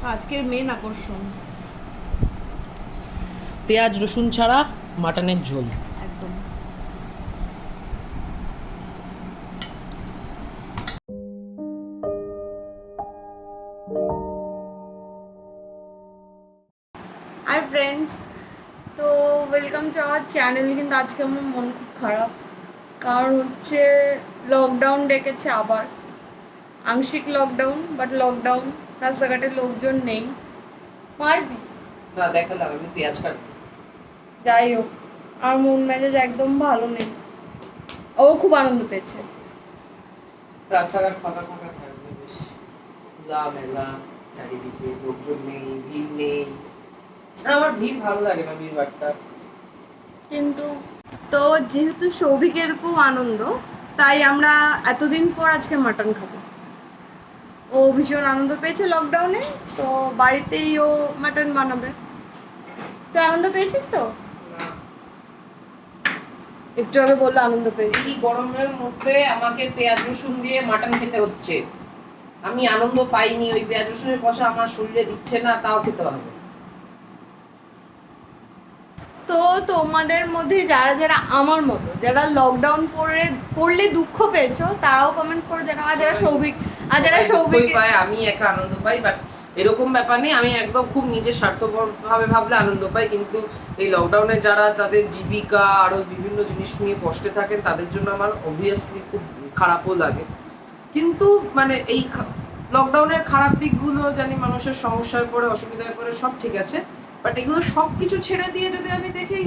আজকের মেন আকর্ষণ পেঁয়াজ রসুন ছাড়া মাটনের ঝোল। একদম। হাই ফ্রেন্ডস, তো ওয়েলকাম টু আওয়ার চ্যানেল। কিন্তু আজকে আমার মন খুব খারাপ, কারণ হচ্ছে লকডাউন ডেকেছে আবার। আংশিক লকডাউন, বাট লকডাউন, রাস্তাঘাটে লোকজন নেই। মারবি না দেখালাম আমি পেঁয়াজ কাটবো। যাই হোক, আর মন মেজাজ একদম ভালো নেই। ও খুব আনন্দ পেয়েছে। রাস্তাঘাট ফাঁকা ফাঁকা থাকবে, বেশ খোলা মেলা, চারিদিকে লোকজন নেই, ভিড় নেই। আমার ভিড় ভালো লাগে না, ভিড় ভাট্টা। কিন্তু তো যেহেতু সৌভিকের খুব আনন্দ, তাই আমরা এতদিন পর আজকে মাটন খাবো। ও ভীষণ আনন্দ পেয়েছে লকডাউনে, তো বাড়িতেই ও মাটন বানাবে। তো আনন্দ পেয়েছিস তো? একটু আগে বললো আনন্দ পেয়েছি। এই গরমের মধ্যে আমাকে পেঁয়াজ রসুন দিয়ে মাটন খেতে হচ্ছে। আমি আনন্দ পাইনি, ওই পেঁয়াজ রসুনের কষা আমার শরীরে দিচ্ছে না, তাও খেতে হবে। তো তোমাদের মধ্যে যারা যারা আমার মতো, যারা লকডাউন পড়লে দুঃখ পেয়েছো, তারাও কমেন্ট করে জানাও। আর যারা সৌভিক পায়, আমি একা আনন্দ পাই, বাট এরকম ব্যাপার নেই। আমি একদম খুব নিজের স্বার্থপর ভাবে ভাবলে আনন্দ পাই, কিন্তু এই লকডাউনে যারা তাদের জীবিকা আরো বিভিন্ন জিনিস নিয়ে কষ্টে থাকেন, তাদের জন্য আমার অবভিয়াসলি খুব খারাপও লাগে। কিন্তু মানে এই লকডাউনের খারাপ দিকগুলো জানি, মানুষের সমস্যায় পড়ে, অসুবিধায় পড়ে, সব ঠিক আছে, বাট এগুলো সব কিছু ছেড়ে দিয়ে যদি আমি দেখি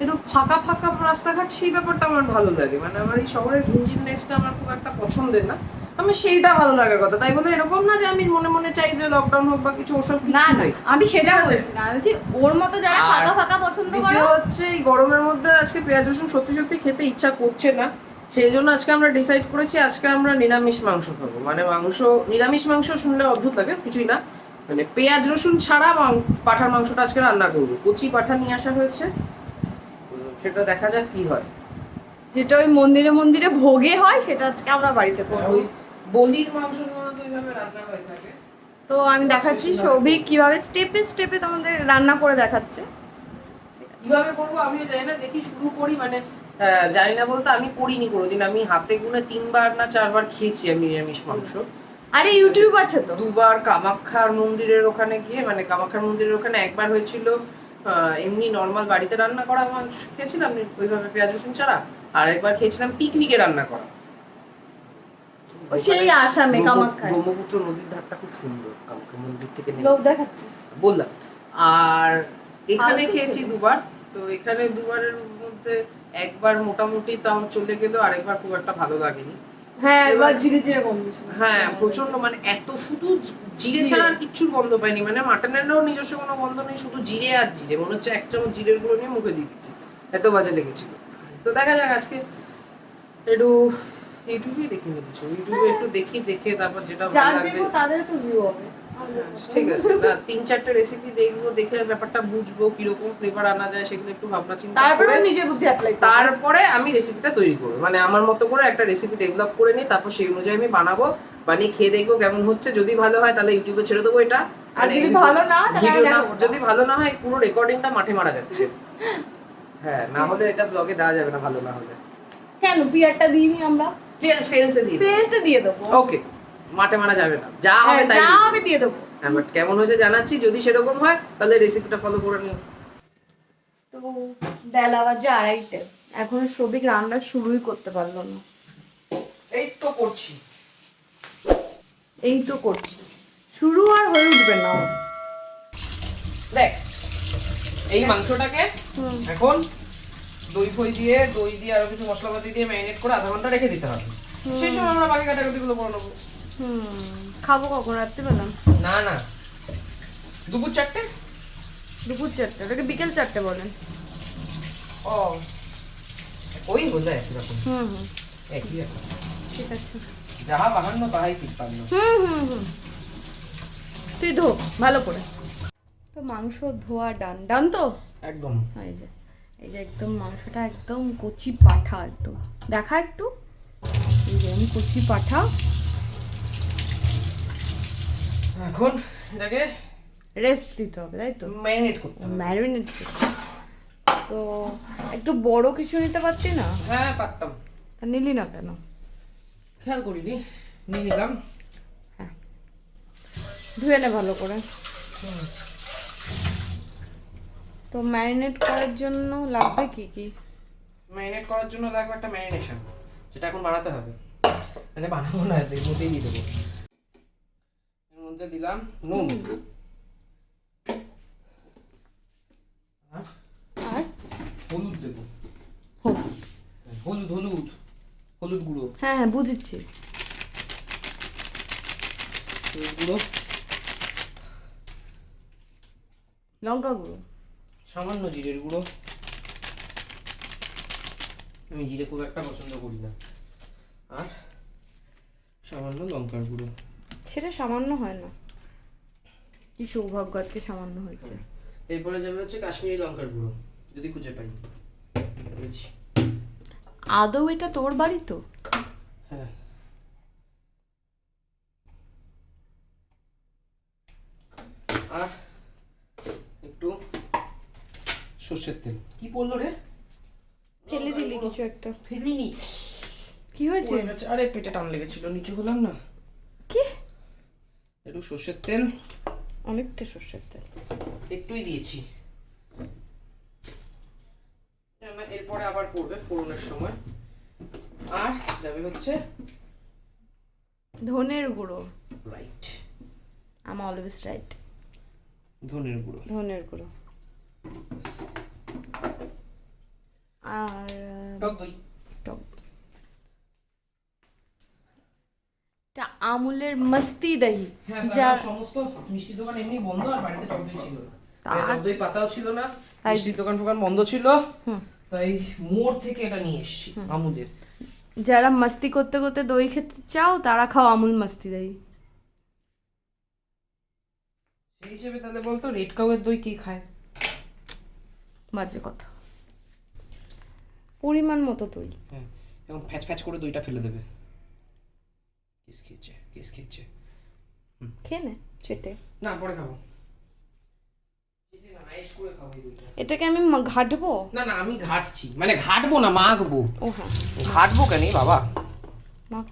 একটু ফাঁকা ফাঁকা রাস্তাঘাট, সেই ব্যাপারটা আমার ভালো লাগে। মানে আমার এই শহরের ঘিঞ্জিমনেসটা আমার খুব একটা পছন্দের না, আমি সেইটা ভালো লাগার কথা। তাই বলে এরকম না যে আমি মনে মনে চাই যে লকডাউন হোক বা কিছু, ওসব কিছু না, নেই। আমি সেটা বলছি না, আমি বলছি ওর মতো যারা ফাঁকা ফাঁকা পছন্দ করে। দ্বিতীয় হচ্ছে, এই গরমের মধ্যে আজকে পেঁয়াজ রসুন সত্যি সত্যি খেতে ইচ্ছা করছে না, সেই জন্য আজকে আমরা ডিসাইড করেছি আজকে আমরা নিরামিষ মাংস খাবো। মানে মাংস, নিরামিষ মাংস শুনলে অদ্ভুত লাগে, কিছুই না, মানে পেঁয়াজ রসুন ছাড়া পাঁঠার মাংসটা আজকে রান্না করবো। কচি পাঁঠা নিয়ে আসা হয়েছে, সেটা দেখা যাক কি হয়। যেটা ওই মন্দিরে মন্দিরে ভোগে হয়, সেটা আজকে আমরা বাড়িতে করবো। ওই বলির মাংস সাধারণত এইভাবে রান্না হয়ে থাকে। তো আমি দেখাচ্ছি সৌভিক কিভাবে স্টেপে স্টেপে তোমাদের রান্না করে দেখাচ্ছে। কিভাবে করবো আমিও জানি না, দেখি শুরু করি। মানে জানি না বলতে আমি করিনি কোনোদিন, আমি হাতে গুনে 3বার না 4বার খেয়েছি আমি নিরামিষ মাংস। আরে ইউটিউব আছে তো। 2বার কামাখ্যার মন্দিরের ওখানে গিয়ে, মানে কামাখ্যার মন্দিরের ওখানে একবার হয়েছিল এমনি নর্মাল বাড়িতে রান্না করা মাংস খেয়েছিলাম ওইভাবে পেঁয়াজ রসুন ছাড়া, আর একবার খেয়েছিলাম পিকনিকে রান্না করা, সেই আসামে কামাখ্যায়। ব্রহ্মপুত্র নদীর ধারটা খুব সুন্দর, কামাখ্যা মন্দির থেকে লোক দেখাচ্ছে বললাম। আর এখানে খেয়েছি 2বার, তো এখানে 2বারের মধ্যে একবার মোটামুটি তাও চলে গেল, আর একবার খুব একটা ভালো লাগেনি। হ্যাঁ, একবার জিরে জিরে গন্ধ ছিল। হ্যাঁ প্রচন্ড, মানে এত শুধু জিরে ছাড়া আর কিচ্ছুর গন্ধ পাইনি। মানে মাটনেরও নিজস্ব কোনো গন্ধ নেই, শুধু জিরে আর জিরে, মনে হচ্ছে 1 চামচ জিরের গুঁড়ো নিয়ে মুখে দিয়ে দিচ্ছি, এত বাজে লেগেছিল। তো দেখা যাক, আজকে একটু ইউটিউবেই দেখে নিচ্ছি, ইউটিউবে একটু দেখি, দেখে তারপর যেটা ভালো লাগবে তাদের তো ভিউ হবে। ঠিক আছে, না 3-4টে রেসিপি দেখবো, দেখে ব্যাপারটা বুঝবো কিরকম ফ্লেভার আনা যায়, সেগুলো একটু ভাবনা চিন্তা তারপরে করে নিজের বুদ্ধি অ্যাপ্লাই করব। তারপরে আমি রেসিপিটা তৈরি করবো, মানে আমার মতো করে একটা রেসিপি ডেভেলপ করে নিই, তারপর সেই অনুযায়ী আমি বানাবো, বানিয়ে খেয়ে দেখবো কেমন হচ্ছে। যদি ভালো হয় তাহলে ইউটিউবে ছেড়ে দেবো এটা, আর যদি ভালো না তাহলে আমি দেখাবো। যদি ভালো না হয় পুরো রেকর্ডিংটা মাঠে মারা যাচ্ছে। হ্যাঁ, না হলে এটা ব্লগে দেওয়া যাবে না ভালো না হলে। কেন পিয়ারটা দিইনি আমরা? ঠিক আছে, ফেলসে দিয়ে দেবো। ওকে, মাঠে মারা যাবে না, যা হবে তাই যা হবে দিয়ে দেবো। হ্যাঁ, বাট কেমন হয়েছে জানাচ্ছি, যদি সেরকম হয় তাহলে রেসিপিটা ফলো করে নিও। তো বেলা বাজে 2:30, এখনো সৌভিক রান্না শুরুই করতে পারলো না। এই তো করছি, শুরু আর হয়ে উঠবে না। দেখ এই মাংসটাকে এখন দই দিয়ে আরো কিছু মশলাপাতি দিয়ে ম্যারিনেট করে আধা ঘন্টা রেখে দিতে হবে। সেই সময় আমরা বাকি কাটাকুটি গুলো করে নেবো। খাবো কখন? রাত্রিবেলা? না না, দুপুর 4টে। দুপুর 4টে? ওটাকে বিকেল 4টে বলেন। ও ওই বললে একই রকম। একই রকম, ঠিক আছে। যাহা বাহান্ন তাহাই তিপ্পান্ন। তুই ধো ভালো করে। তো মাংস ধোয়া ডান তো একদম। এই যে একদম মাংসটা একদম কচি পাঠা, একদম দেখা একটু, এই যে কচি পাঠা। এখন এটাকে রেস্ট দিতে হবে তাই তো, ম্যারিনেট করতে হবে। ম্যারিনেট তো একটু বড় কিছু নিতে পারতি না? হ্যাঁ পারতাম, তা নিলি না কেন? খেয়াল করিনি, নিয়ে নিলাম। হ্যাঁ, ধুয়ে নে ভালো করে। তো ম্যারিনেট করার জন্য লাগবে কি কি? ম্যারিনেট করার জন্য লাগবে একটা ম্যারিনেশন, যেটা এখন বানাতে হবে, মানে বানাবো না, এর মধ্যেই দিয়ে দেবো। এর মধ্যে দিলাম নুন আর আর হলুদ দেবো। হলুদ? হলুদ হলুদ হলুদ গুঁড়ো। হ্যাঁ হ্যাঁ বুঝেছি। হলুদ গুঁড়ো, লঙ্কা গুঁড়ো, সামান্য জিরের গুঁড়ো, আমি জিরে খুব একটা পছন্দ করি না, আর সামান্য লঙ্কার গুঁড়ো। সেটা সামান্য হয় না, কি সৌভাগ্য আজকে সামান্য হয়েছে। এরপরে যাবে হচ্ছে কাশ্মীরি লঙ্কার গুঁড়ো, যদি খুঁজে পাই। বুঝছি। আদৌ এটা তোর বাড়ি তো? হ্যাঁ, আর একটু সর্ষের তেল। কি পড়লো রে? ফেলে দিলি কিছু একটা? ফেলিনি, কি হয়েছে? পড়ে গেছে। আরে পেটে টান লেগেছিল, নিচে হলাম না। কি? একটু সর্ষের তেল, অনেকটা সর্ষের তেল একটুই দিয়েছি, এরপরে আবার পড়বে ফোড়নের সময়। আর যাবে হচ্ছে ধনের গুঁড়ো। রাইট, আম অলওয়েজ রাইট। ধনের গুঁড়ো, ধনের গুঁড়ো আর টক দই। টক, টা আমুলের মস্তি দহি। হ্যাঁ, যা তারপর সমস্ত মিষ্টি দোকান এমনি বন্ধ, আর বাড়িতে টক দই ছিল না, টক দই পাতাও ছিল না, মিষ্টির দোকান ফোকান বন্ধ ছিল, তাই মোড় থেকে এটা নিয়ে এসেছি আমুলের। যারা মস্তি করতে করতে দই খেতে চাও তারা খাও আমুল মস্তি দহি। সেই হিসেবে তাহলে বলতো রেড কাউয়ের দই কে খায়? বাজে কথা, পরিমাণ মতো দই। হ্যাঁ, এখন ফ্যাচ ফ্যাচ করে দইটা ফেলে দেবে। কিস খেয়েছে, কিস খেয়েছে। খেয়ে নে চেটে। না, পরে খাবো, চেটে না, আয়েশ করে খাবো এই দইটা। এটাকে আমি ঘাটবো? না না, আমি ঘাটছি, মানে ঘাটবো না, মাখবো। ও হ্যাঁ, ঘাটবো কেন বাবা? মাখ।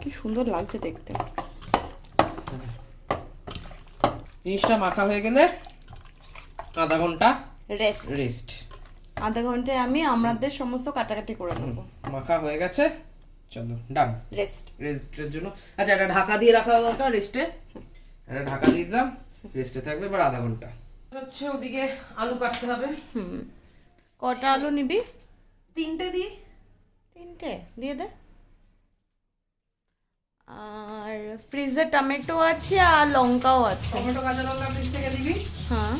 কি সুন্দর লাগছে দেখতে। জিনিসটা মাখা হয়ে গেলে আধা ঘন্টা রেস্ট। রেস্ট। আধা ঘন্টায় আমি আমাদের সমস্ত কাটাকাটি করে নেবো। মাখা হয়ে গেছে, চলো ডান। রেস্ট। রেস্টের জন্য আচ্ছা একটা ঢাকা দিয়ে রাখা দরকার রেস্টে, একটা ঢাকা দিয়ে দিলাম, রেস্টে থাকবে এবার আধা ঘন্টা। হচ্ছে ওদিকে আলু কাটতে হবে। কটা আলু নিবি? 3টে দিই। 3টে দিয়ে দে। আর ফ্রিজে টমেটো আছে আর লঙ্কাও আছে। টমেটো কাঁচা লঙ্কা ফ্রিজ থেকে দিবি। হ্যাঁ।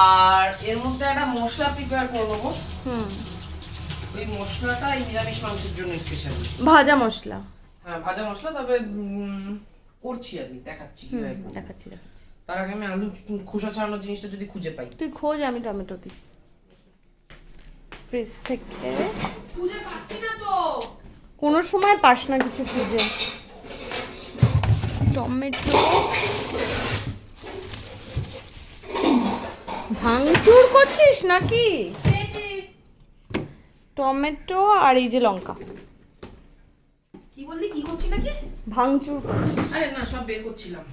আর এর মধ্যে একটা মশলা প্রিপেয়ার করে নেবো। ওই মশলাটা এই নিরামিষ মাংসের জন্য স্পেশাল। ভাজা মশলা? হ্যাঁ ভাজা মশলা, তবে করছি আমি, দেখাচ্ছি কিভাবে করব। দেখাচ্ছি। তার আগে আমি আলু খোসা ছাড়ানোর জিনিসটা যদি খুঁজে পাই। তুই খোঁজ, আমি টমেটো দিই ফ্রিজ থেকে। খুঁজে পাচ্ছি না তো। কোনো সময় পাস না কিছু খুঁজে। টমেটো ভাঙচুর করছিস নাকি? টমেটো আর এই যে লঙ্কা। কি বললি, কি করছি নাকি? ভাঙচুর করছিস? আরে না, সব বের করছিলাম।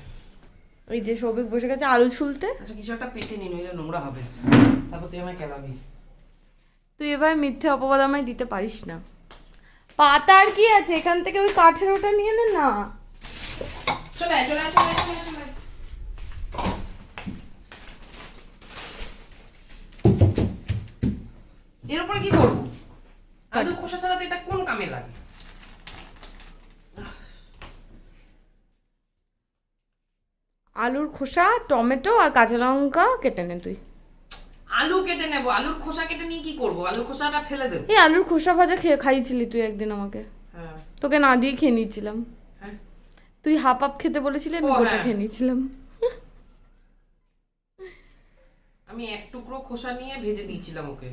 ওই যে সৌভিক বসে গেছে আলু ছুলতে। আচ্ছা কিছু একটা পেটে নি, নইলে নোংরা হবে, তারপর তুই আমায় কেলাবি। তুই এবার মিথ্যে অপবাদ আমায় দিতে পারিস না। পাতার কি আছে, এখান থেকে ওই কাঠের ওটা নিয়ে নে না। চলে আয়, চলে আয়, চলে আয়, চলে আয়, চলে আয়। এর উপরে কি করবো? আলু খোসা ছাড়াতে এটা কোন কামে লাগে? আলুর খোসা, টমেটো আর কাঁচা লঙ্কা কেটে নে তুই। আলু কেটে নেবো, আলুর খোসা কেটে নিয়ে কি করবো? আলুর খোসাটা ফেলে দেবো। এই আলুর খোসা ভাজা খাইছিলি তুই একদিন আমাকে। হ্যাঁ তোকে না দিয়ে খেয়ে নিয়েছিলাম। হ্যাঁ, তুই হাফ হাফ খেতে বলেছিলি, আমি ও গোটা হ্যাঁ। খেয়ে নিয়েছিলাম। আমি এক টুকরো খোসা নিয়ে ভেজে দিয়েছিলাম ওকে,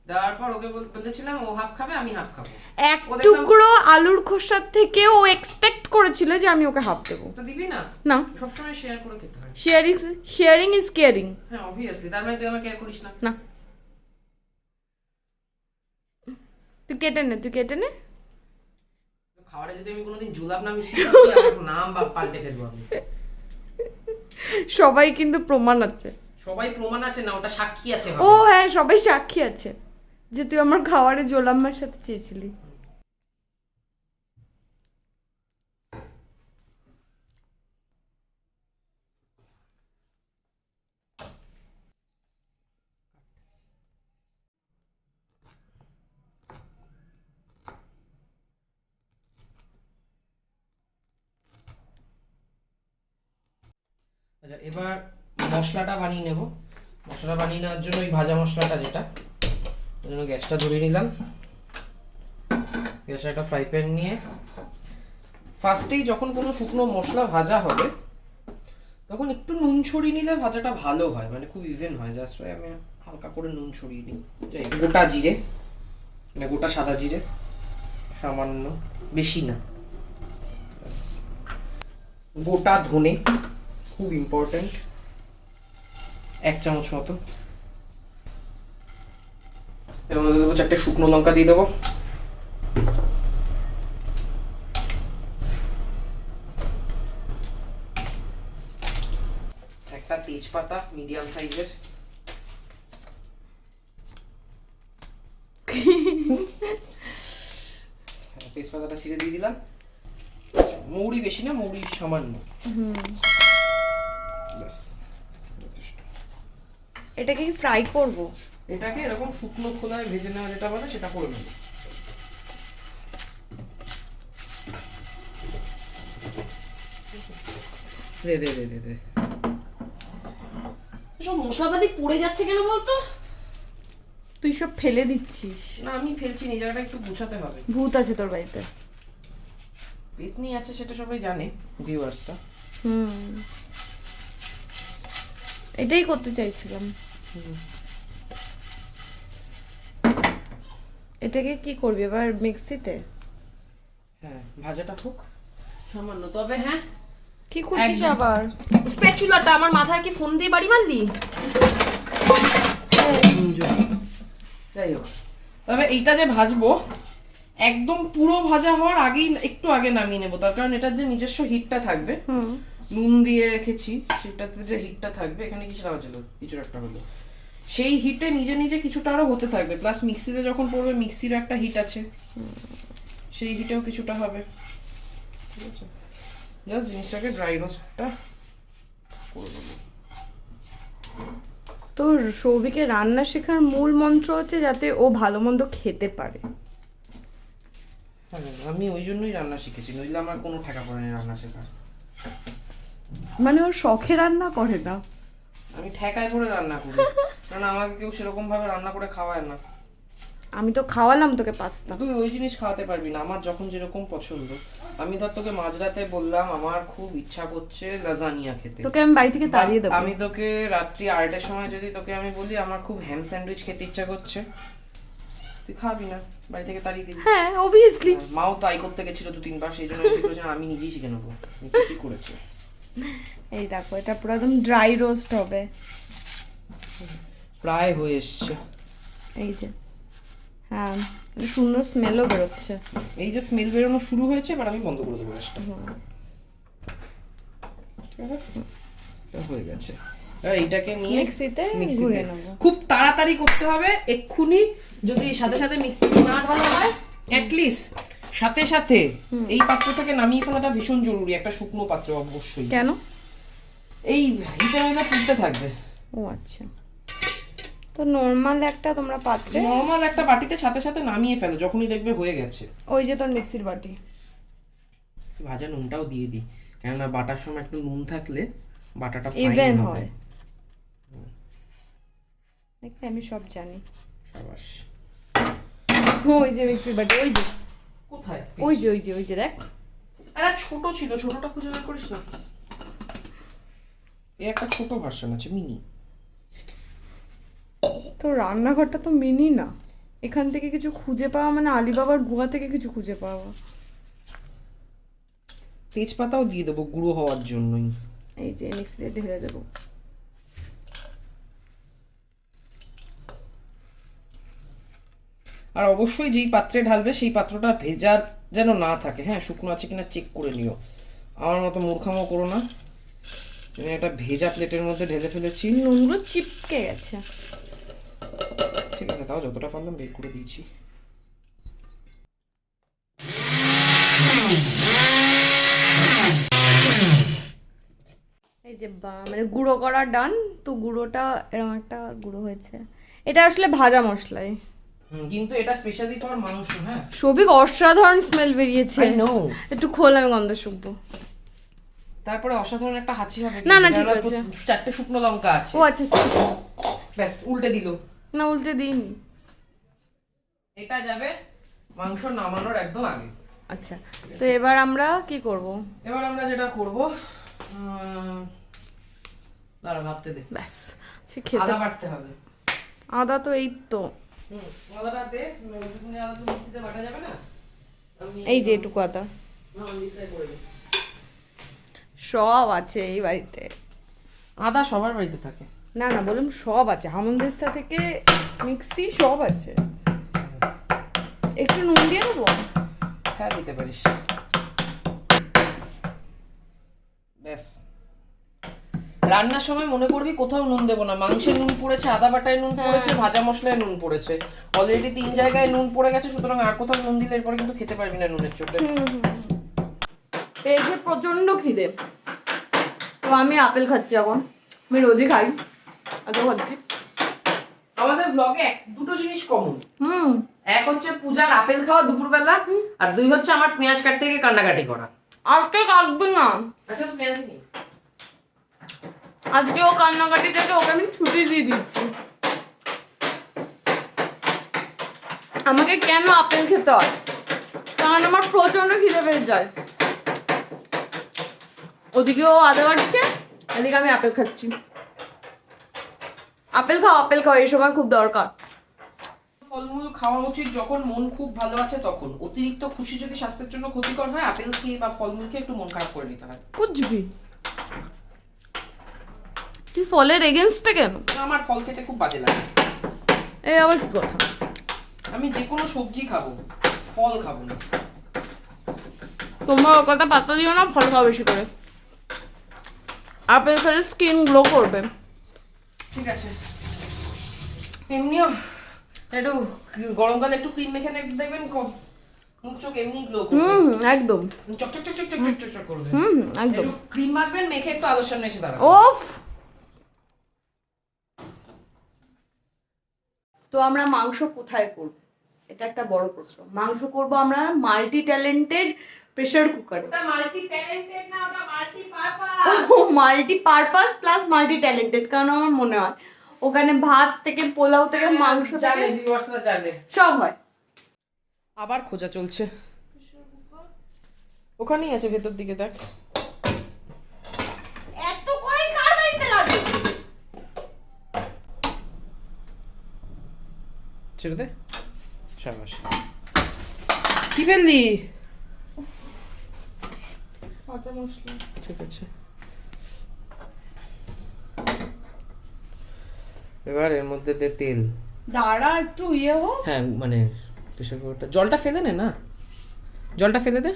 দেওয়ার পর ওকে বলেছিলাম ও হাফ খাবে আমি হাফ খাবো। এক টুকরো আলুর খোসার থেকে ও এক্সপেক্ট করেছিল যে আমি ওকে হাফ দেবো। তো দিবি না? না, সবসময় শেয়ার করে খেতে হয়। Sharing is caring. হ্যাঁ অবভিয়াসলি, তার মানে তুই আমাকে কেয়ার করিস না। না, তুই কেটে নে। খাবারে যদি আমি কোনোদিন জুলাপ না মিশিয়ে দিচ্ছি আমার নাম বা পাল্টে ফেলবো আমি। সবাই কিন্তু প্রমাণ আছে। সবাই প্রমাণ আছে না, ওটা সাক্ষী আছে। ও হ্যাঁ, সবাই সাক্ষী আছে যে তুই আমার খাবারে জোলাম্মার সাথে চেয়েছিলি। আচ্ছা এবার মশলাটা বানিয়ে নেব। মশলা বানিয়ে নেওয়ার জন্য ওই ভাজা মশলাটা যেটা, ওই জন্য গ্যাসটা ধরিয়ে নিলাম। গ্যাসে একটা ফ্রাই প্যান নিয়ে ফার্স্টেই যখন কোনো শুকনো মশলা ভাজা হবে তখন একটু নুন ছড়িয়ে নিলে ভাজাটা ভালো হয়, মানে খুব ইভেন হয়। জাস্ট আমি হালকা করে নুন ছড়িয়ে নিই। গোটা জিরে, মানে গোটা সাদা জিরে সামান্য, বেশি না। গোটা ধনে খুব ইম্পর্টেন্ট, 1 চামচ মতো। এর মধ্যে দেবো 4টে শুকনো লঙ্কা দিয়ে দেবো। একটা তেজপাতা মিডিয়াম সাইজের। তেজপাতাটা ছিঁড়ে দিয়ে দিলাম। মৌরি বেশি না, মৌরি সামান্য। ব্যাস যথেষ্ট। এটাকে কি ফ্রাই করব? এটাকে এরকম শুকনো খোলায় ভেজে নেওয়া যেটা বলে সেটা করে নেব। দে সব মশলাপাতি পড়ে যাচ্ছে কেন বলতো? তুই সব ফেলে দিচ্ছিস। না আমি ফেলছি না, এই জায়গাটা একটু গুছাতে হবে। ভূত আছে তোর বাড়িতে। পেতনি আছে সেটা সবাই জানে, ভিউয়ার্সরা। এটাই করতে চাইছিলাম। এটাকে কি করবি এবার মিক্সিতে? হ্যাঁ ভাজাটা হোক সামান্য। তবে হ্যাঁ, কি খুঁজছিস আবার? স্প্যাচুলাটা আমার মাথায় কি ফোন দিয়ে বাড়ি মারলি? যাই হোক, তবে এইটা যে ভাজবো একদম পুরো ভাজা হওয়ার আগেই একটু আগে নামিয়ে নেবো, তার কারণ এটার যে নিজস্ব হিটটা থাকবে, নুন দিয়ে রেখেছি সেটাতে যে হিটটা থাকবে, এখানে কিছু আওয়াজ হলো, কিছু একটা হলো, সেই হিটে নিজে নিজে কিছুটা আরো হতে থাকবে। প্লাস মিক্সিতে যখন পড়বে মিক্সির একটা হিট আছে, সেই হিটেও কিছুটা হবে। ঠিক আছে, জাস্ট জিনিসটাকে ড্রাই রোস্টটা করে দেবো। তোর সৌভিকে রান্না শেখার মূল মন্ত্র হচ্ছে যাতে ও ভালো মন্দ খেতে পারে। হ্যাঁ আমি ওই জন্যই রান্না শিখেছি, নইলে আমার কোনো ঠেকা পড়েনি রান্না শেখার। মানে ওর শখে রান্না করে না, আমি ঠেকায় করে রান্না করি, কারণ আমাকে কেউ সেরকম ভাবে রান্না করে খাওয়ায় না। আমি তো খাওয়ালাম তোকে পাস্তা। তুই ওই জিনিস খাওয়াতে পারবি না, আমার যখন যেরকম পছন্দ। আমি ধর তোকে মাঝরাতে বললাম আমার খুব ইচ্ছা করছে লাজানিয়া খেতে, তোকে আমি বাড়ি থেকে তাড়িয়ে দেবো। আমি তোকে রাত্রি 8টার সময় যদি তোকে আমি বলি আমার খুব হ্যাম স্যান্ডউইচ খেতে ইচ্ছা করছে, তুই খাবি না, বাড়ি থেকে তাড়িয়ে দিবি। হ্যাঁ অবভিয়াসলি। মাও তাই করতে গেছিল 2-3 বার, সেই জন্য আমি বলেছিলাম আমি নিজেই শিখে নেবো, ঠিক করেছে। এই দেখো এটা পুরো একদম ড্রাই রোস্ট হবে। প্রায় হয়ে এসছে। এই যে হ্যাঁ, সুন্দর স্মেলও বেরোচ্ছে। এই যে স্মেল বেরোনো শুরু হয়েছে, এবার আমি বন্ধ করে দেবো গ্যাসটা। হয়ে গেছে, এবার এইটাকে নিয়ে মিক্সিতে ঘুরিয়ে নেবো। খুব তাড়াতাড়ি করতে হবে, এক্ষুনি যদি সাথে সাথে মিক্সিতে না ঢালা হয় অ্যাটলিস্ট সাথে সাথে এই পাত্র থেকে নামিয়ে ফেলাটা ভীষণ জরুরি, একটা শুকনো পাত্র অবশ্যই। কেন? এই হিটের মধ্যে ফুটতে থাকবে। ও আচ্ছা, তো নরমাল একটা তোমরা পাত্রে, নরমাল একটা বাটিতে সাথে সাথে নামিয়ে ফেলো যখনই দেখবে হয়ে গেছে। ওই যে তোর মিক্সির বাটি। ভাজা নুনটাও দিয়ে দিই, কেননা বাটার সময় একটু নুন থাকলে বাটাটা ইভেন ফাইন হয়। হয়। দেখতে আমি সব জানি। সাবাস। ওই যে মিক্সির বাটি, ওই যে কোথায়? ওই যে দেখ। আরে ছোট ছিল, ছোটটা খুঁজে বের করিস না। এর একটা ছোট ভার্সন আছে, মিনি। তো রান্নাঘরটা তো মিনি না। এখান থেকে কিছু খুঁজে পাওয়া মানে আলিবাবার গুহা থেকে কিছু খুঁজে পাওয়া। তেজপাতাও দিয়ে দেবো গুঁড়ো হওয়ার জন্যই। এই যে মিক্সিতে ঢেলে দেবো। আর অবশ্যই যেই পাত্রে ঢালবে সেই পাত্রটা ভেজা যেন না থাকে, হ্যাঁ, শুকনো আছে কিনা চেক করে নিও। আমার মতো মূর্খামো করো না। আমি একটা ভেজা প্লেটের মধ্যে ঢেলে ফেলেছি, নুনগুলো চিপকে গেছে। ঠিক আছে, তাও যতটা পারলাম বের করে দিয়েছি। এই যে মানে গুঁড়ো করা ডান। তো গুঁড়োটা এরকম একটা গুঁড়ো হয়েছে। এটা আসলে ভাজা মশলাই, কিন্তু এটা স্পেশালি ফর মাংস। হ্যাঁ, সবিক অসাধারণ স্মেল বেরিয়েছে। I know। একটু খোল, আমি গন্ধ শুকবো। তারপরে অসাধারণ একটা হাঁচি হবে। না, না, ঠিক আছে। 4টে শুকনো লঙ্কা আছে। ও আচ্ছা আচ্ছা। ব্যাস, উল্টে দিল। না, উল্টে দিইনি। এটা যাবে মাংস নামানোর একদম আগে। আচ্ছা, তো এবার আমরা কি করব? এবার আমরা যেটা করব, দাঁড়া ভাবতে দে। ব্যাস, সে খেতে। আদা বাটতে হবে। আদা তো এই তো, আদাটা দে। ওইটুকুনি আদা তো মিক্সিতে বাটা যাবে না। এই যে এটুকু আদা। মিক্সিতে করে দিই। সব আছে এই বাড়িতে। আদা সবার বাড়িতে থাকে। না না, বললাম সব আছে, হামনদিস্তা থেকে মিক্সি সব আছে। একটু নুন দিয়ে দেবো। হ্যাঁ, দিতে পারিস। ব্যাস, রান্নার সময় মনে করবি কোথাও নুন দেবো না। মাংসে নুন পড়েছে, আদা বাটায় নুন পড়েছে, ভাজা মশলায় নুন পড়েছে, অলরেডি 3 জায়গায় নুন পড়ে গেছে। সুতরাং আর কোথাও নুন দিলে এরপরে কিন্তু খেতে পারবি না নুনের চোটে। পেয়েছে প্রচন্ড খিদে। তো আমি আপেল খাচ্ছি এখন। আমি রোজই খাই, আজও খাচ্ছি। আমাদের ব্লগে দুটো জিনিস কমন। হুম, এক হচ্ছে পূজার আপেল খাওয়া দুপুরবেলা, আর 2 হচ্ছে আমার পেঁয়াজ কাটতে গিয়ে কান্নাকাটি করা। আজকে কাটবে না। আচ্ছা, তো পেঁয়াজ নেই। আজকে ও কান্নাকাটি থেকে ওকে আমি ছুটি দিয়ে দিচ্ছি। আমাকে কেন আপেল খেতে হয়? কারণ আমার প্রচন্ড খিদে পেয়ে যায়। ওদিকে ও আদা বাড়ছে, এদিকে আমি আপেল খাচ্ছি। আপেল খাও, আপেল খাও, এই সময় খুব দরকার। ফলমূল খাওয়া উচিত যখন মন খুব ভালো আছে তখন। অতিরিক্ত খুশি যদি স্বাস্থ্যের জন্য ক্ষতিকর হয়, আপেল খেয়ে বা ফলমূল খেয়ে একটু মন খারাপ করে নিতে হয়। বুঝবি তুই ফলের এগেনস্টে কেন? আমার ফল খেতে খুব বাজে লাগে। এই আবার কি কথা? আমি যে কোনো সবজি খাবো, ফল খাবো না। তোমরা ওর কথা পাত্তা দিও না, ফল খাও বেশি করে। আপেল খেলে স্কিন গ্লো করবে। ঠিক আছে, এমনিও একটু গরমকালে একটু ক্রিম মেখে দেখবেন মুখ চোখ এমনি গ্লো করবে। একদম চক চক চক চক চক চক চক করবে। একদম। একটু ক্রিম মাখবেন, মেখে একটু আলোর সামনে এসে দাঁড়াবেন। ওফ। তো আমরা মাংস কোথায় করব? এটা একটা বড় প্রশ্ন। মাংস করব আমরা মাল্টি ট্যালেন্টেড প্রেসার কুকারে। ওটা মাল্টি ট্যালেন্টেড না, ওটা multi purpose. Multi purpose plus multi talented, কারণ আমার মনে হয় ওখানে ভাত থেকে, পোলাও থেকে, মাংস থেকে ভিউয়ার্সরা জানে সব হয়। আবার খোঁজা চলছে। ওখানেই আছে, ভেতর দিকে দেখ। এত করে কার বাড়িতে লাগে? ছেড়ে দে, শাবাশ। কি ফেললি? কাঁচা মশলা। ঠিক আছে, এবার এর মধ্যে দে তেল। দাঁড়া একটু ইয়ে হোক। হ্যাঁ, মানে প্রেসার কুকারটা জলটা ফেলে নে না, জলটা ফেলে দে।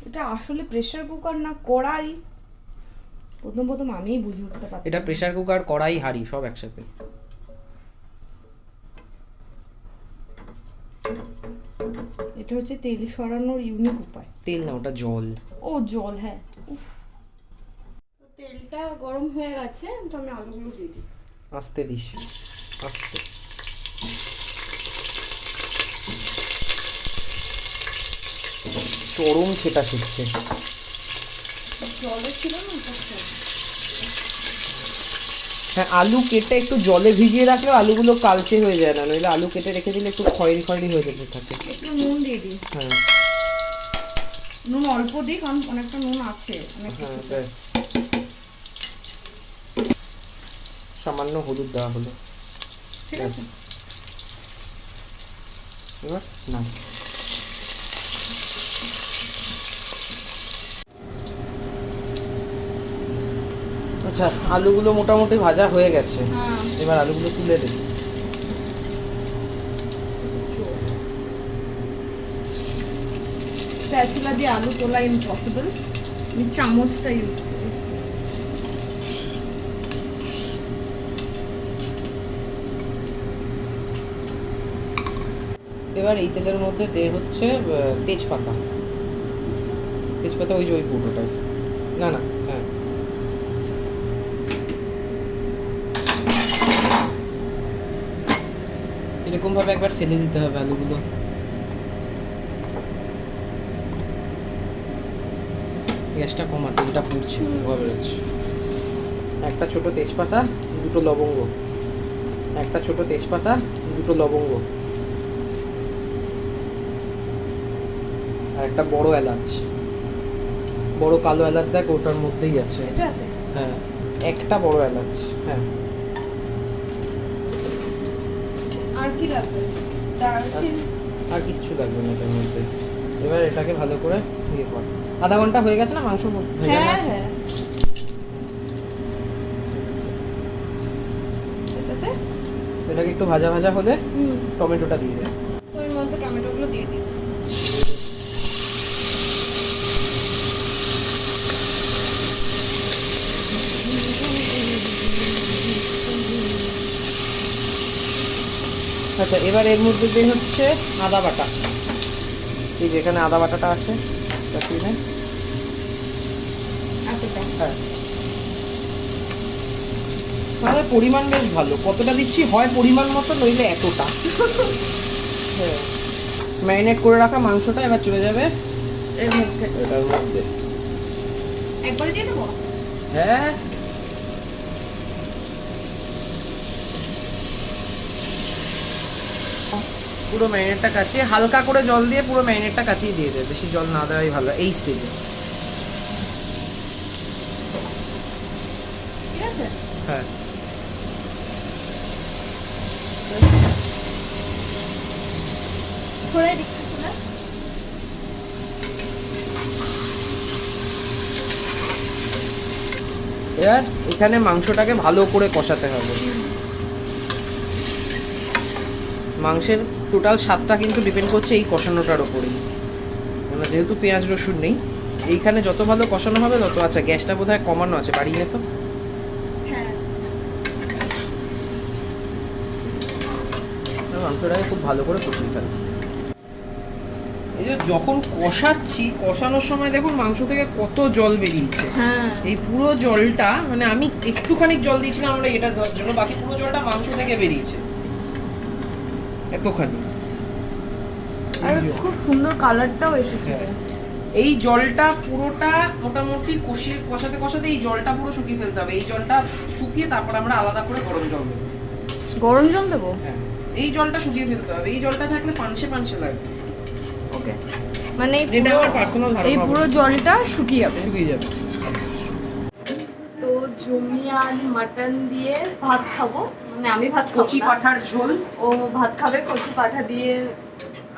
এটা আসলে প্রেসার কুকার না কড়াই? প্রথম প্রথম আমিই বুঝে উঠতে পারতাম। এটা প্রেসার কুকার, কড়াই, হাঁড়ি সব একসাথে। এটা হচ্ছে তেল সরানোর ইউনিক উপায়। তেল না, ওটা জল। ও জল, হ্যাঁ। তো তেলটা গরম হয়ে গেছে, তো আমি আলুগুলো দিয়ে দিই। আস্তে দিস, আস্তে। চরম ছেটা ছিটছে। জলে ছিল না? হ্যাঁ, আলু কেটে একটু জলে ভিজিয়ে রাখলেও আলুগুলো কালচে হয়ে যায় না, নইলে আলু কেটে রেখে দিলে একটু খয়েরি খয়েরি হয়ে যেতে থাকে। একটু নুন দিয়ে দিই। হ্যাঁ নুন অল্প দিই, কারণ অনেকটা নুন আছে। হ্যাঁ, ব্যাস। সামান্য হলুদ দেওয়া হলো, ঠিক আছে। এবার না আচ্ছা, আলুগুলো মোটামুটি ভাজা হয়ে গেছে, হ্যাঁ, এবার আলুগুলো তুলে দিই। স্প্যাচুলা দিয়ে আলু তোলা ইম্পসিবল, আমি চামচটা ইউজ করি। এবার এই তেলের মধ্যে হচ্ছে তেজপাতা, তেজপাতা ওই যে ওই পুরোটাই, না না হ্যাঁ, এরকম ভাবে একবার ফেলে দিতে হবে আলুগুলো। গ্যাসটা কমা, তেলটা পুড়ছে, ধোয়া বেরোচ্ছে। একটা ছোট তেজপাতা, দুটো লবঙ্গ, একটা ছোট তেজপাতা, দুটো লবঙ্গ, আর একটা বড় এলাচ, বড় কালো এলাচ, দেখ ওটার মধ্যেই আছে। এটাতে হ্যাঁ, একটা বড় এলাচ। হ্যাঁ, আর কি লাগবে? দারচিনি। আর কিচ্ছু লাগবে না এটার মধ্যে। এবার এটাকে ভালো করে ইয়ে কর। আধা ঘন্টা হয়ে গেছে না মাংস ভেজানো হ্যাঁ আছে? হ্যাঁ, ঠিক আছে। এটাতে এটাকে একটু ভাজা ভাজা হলে হুম, টমেটোটা দিয়ে দে। তো এর মধ্যে টমেটোগুলো দিয়ে দিই। আচ্ছা, এবার এর মধ্যে দিয়ে হচ্ছে আদা বাটা, এই যেখানে আদা বাটাটা আছে এটা দিয়ে দে। এতটা? হ্যাঁ, তাহলে পরিমাণ বেশ ভালো, কতটা দিচ্ছি হয় পরিমাণ মতো, নইলে এতটা। হ্যাঁ, ম্যারিনেট করে রাখা মাংসটা এবার চলে যাবে এর মধ্যে এটার মধ্যে। একবারে দিয়ে দেবো? হ্যাঁ, পুরো ম্যারিনেটটা কাচিয়ে হালকা করে জল দিয়ে পুরো ম্যারিনেটটা কাচিয়ে দিয়ে দেবে, বেশি জল না দেওয়াই ভালো এই স্টেজে। ঠিক আছে। হ্যাঁ, ছড়িয়ে দিচ্ছি না? এবার এখানে মাংসটাকে ভালো করে কষাতে হবে। মাংসের টোটাল স্বাদটা কিন্তু ডিপেন্ড করছে এই কষানোটার ওপরেই, মানে যেহেতু পেঁয়াজ রসুন নেই, এইখানে যত ভালো কষানো হবে তত। আচ্ছা, গ্যাসটা বোধহয় কমানো আছে, বাড়িয়ে নে তো। হ্যাঁ, মাংসটাকে খুব ভালো করে কষিয়ে ফেল। এই যে যখন কষাচ্ছি, কষানোর সময় দেখুন মাংস থেকে কত জল বেরিয়েছে। হ্যাঁ, এই পুরো জলটা, মানে আমি একটুখানি জল দিয়েছিলাম আমরা এটা দেওয়ার জন্য, বাকি পুরো জলটা মাংস থেকে বেরিয়েছে এতখানি। আর খুব সুন্দর কালারটাও এসেছে। হ্যাঁ। এই জলটা পুরোটা মোটামুটি কষাতে কষাতে এই জলটা পুরো শুকিয়ে ফেলতে হবে। এই জলটা শুকিয়ে তারপর আমরা আলাদা করে গরম জল দেবো। গরম জল দেবো? হ্যাঁ, এই জলটা শুকিয়ে ফেলতে হবে, এই জলটা থাকলে পানসে পানসে লাগবে। ওকে, মানে এটা আমার পার্সোনাল ধারণা, এই পুরো জলটা শুকিয়ে যাবে। শুকিয়ে যাবে। তো জমি আর মাটন দিয়ে ভাত খাবো, মানে আমি ভাত খাবো কচি না। পাঠার ঝোল, ও ভাত খাবে কচি পাঠা দিয়ে।